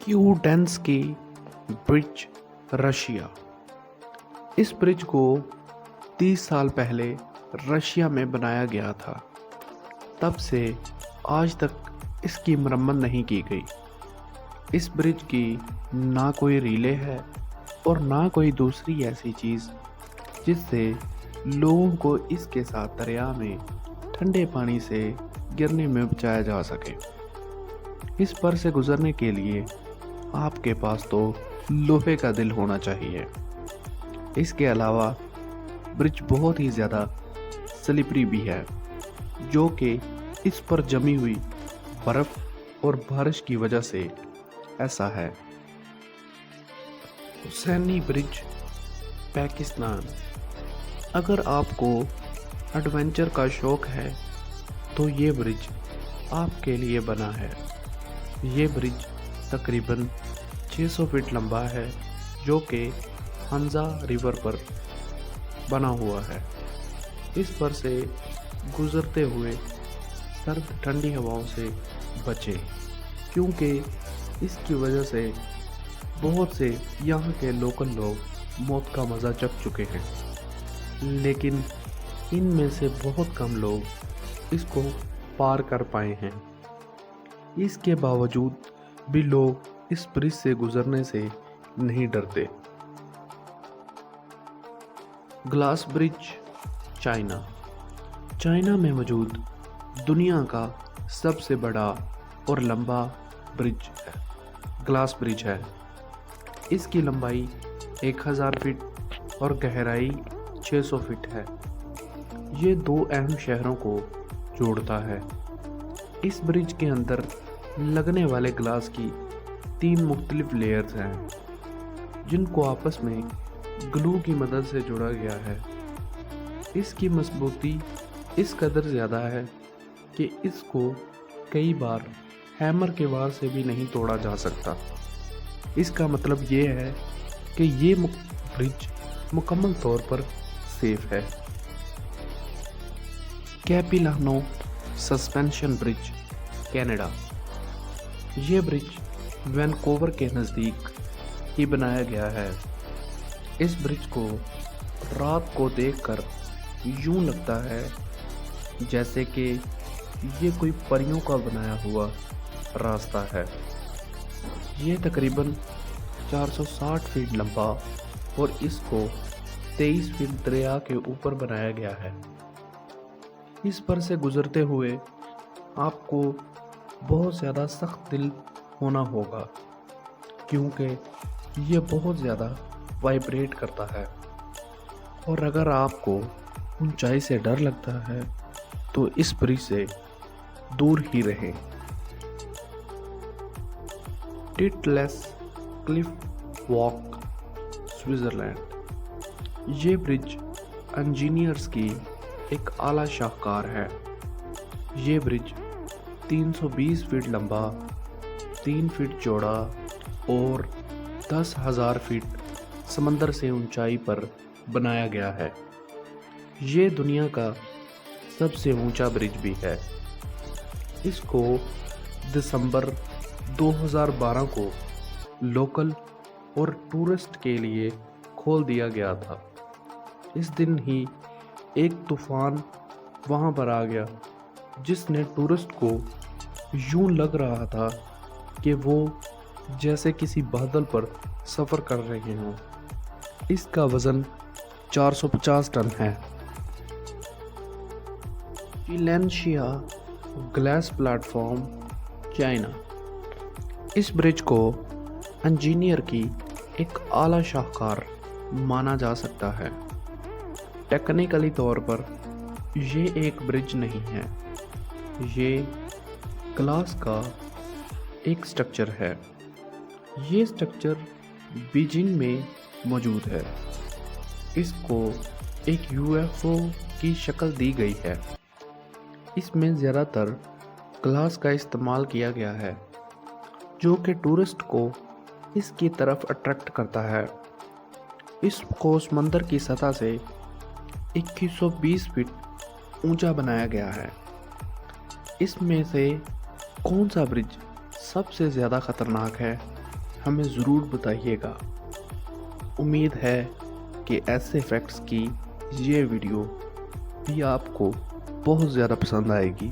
क्यूडेंस की bridge, Russia. इस bridge को 30 साल पहले रशिया में बनाया गया था। तब से आज तक इसकी मरम्मत नहीं की गई। इस ब्रिज की ना कोई रिले है और ना कोई दूसरी ऐसी चीज़ जिससे लोगों को इसके साथ दरिया में ठंडे पानी से गिरने में बचाया जा सके। इस पर से गुजरने के लिए आपके पास तो लोहे का दिल होना चाहिए। इसके अलावा ब्रिज बहुत ही ज़्यादा स्लिपरी भी है, जो कि इस पर जमी हुई बर्फ़ और बारिश की वजह से ऐसा है। हुसैनी ब्रिज, पाकिस्तान। अगर आपको एडवेंचर का शौक़ है तो ये ब्रिज आपके लिए बना है। ये ब्रिज तकरीबन 600 फीट लंबा है, जो कि हंजा रिवर पर बना हुआ है। इस पर से गुजरते हुए सर्द ठंडी हवाओं से बचें, क्योंकि इसकी वजह से बहुत से यहाँ के लोकल लोग मौत का मज़ा चख चुके हैं, लेकिन इनमें से बहुत कम लोग इसको पार कर पाए हैं। इसके बावजूद भी लोग इस ब्रिज से गुजरने से नहीं डरते। Glass bridge, China. चाइना में मौजूद दुनिया का सबसे बड़ा और लंबा ब्रिज है, ग्लास ब्रिज है। इसकी लंबाई 1000 फीट और गहराई 600 फीट है। ये दो अहम शहरों को जोड़ता है। इस ब्रिज के अंदर लगने वाले ग्लास की 3 मुख्तलिफ लेयर्स हैं, जिनको आपस में ग्लू की मदद से जोड़ा गया है। इसकी मजबूती इस कदर ज़्यादा है कि इसको कई बार हैमर के वार से भी नहीं तोड़ा जा सकता। इसका मतलब ये है कि ये ब्रिज मुकम्मल तौर पर सेफ है। कैपिलानो सस्पेंशन ब्रिज, कनाडा। ये ब्रिज वैनकूवर के नज़दीक ही बनाया गया है। इस ब्रिज को रात को देखकर यूं लगता है जैसे कि ये कोई परियों का बनाया हुआ रास्ता है। ये तकरीबन 460 फीट लंबा और इसको 23 फीट दरिया के ऊपर बनाया गया है। इस पर से गुजरते हुए आपको बहुत ज़्यादा सख्त दिल होना होगा, क्योंकि ये बहुत ज़्यादा वाइब्रेट करता है। और अगर आपको ऊंचाई से डर लगता है तो इस ब्रिज से दूर ही रहें। टिटलेस क्लिफ वॉक, स्विट्ज़रलैंड। ये ब्रिज इंजीनियर्स की एक आला शाहकार है। ये ब्रिज 320 फीट लंबा, 3 फीट चौड़ा और 10,000 फीट समंदर से ऊंचाई पर बनाया गया है। ये दुनिया का सबसे ऊंचा ब्रिज भी है। इसको दिसंबर 2012 को लोकल और टूरिस्ट के लिए खोल दिया गया था। इस दिन ही एक तूफान वहाँ पर आ गया, जिसने टूरिस्ट को यूं लग रहा था कि वो जैसे किसी बादल पर सफ़र कर रहे हों। इसका वज़न 450 टन है। चिलेंशिया ग्लास प्लेटफॉर्म, चाइना। इस ब्रिज को इंजीनियर की एक आला शाहकार माना जा सकता है। टेक्निकली तौर पर ये एक ब्रिज नहीं है, ये ग्लास का एक स्ट्रक्चर है। ये स्ट्रक्चर बीजिंग में मौजूद है। इसको एक यूएफओ की शक्ल दी गई है। इसमें ज़्यादातर ग्लास का इस्तेमाल किया गया है, जो कि टूरिस्ट को इसकी तरफ अट्रैक्ट करता है। इसको समंदर की सतह से 2120 फीट ऊंचा बनाया गया है। इसमें से कौन सा ब्रिज सबसे ज़्यादा ख़तरनाक है, ہمیں ضرور بتائیے گا۔ امید ہے کہ ایسے فیکٹس کی یہ ویڈیو بھی آپ کو بہت زیادہ پسند آئے گی۔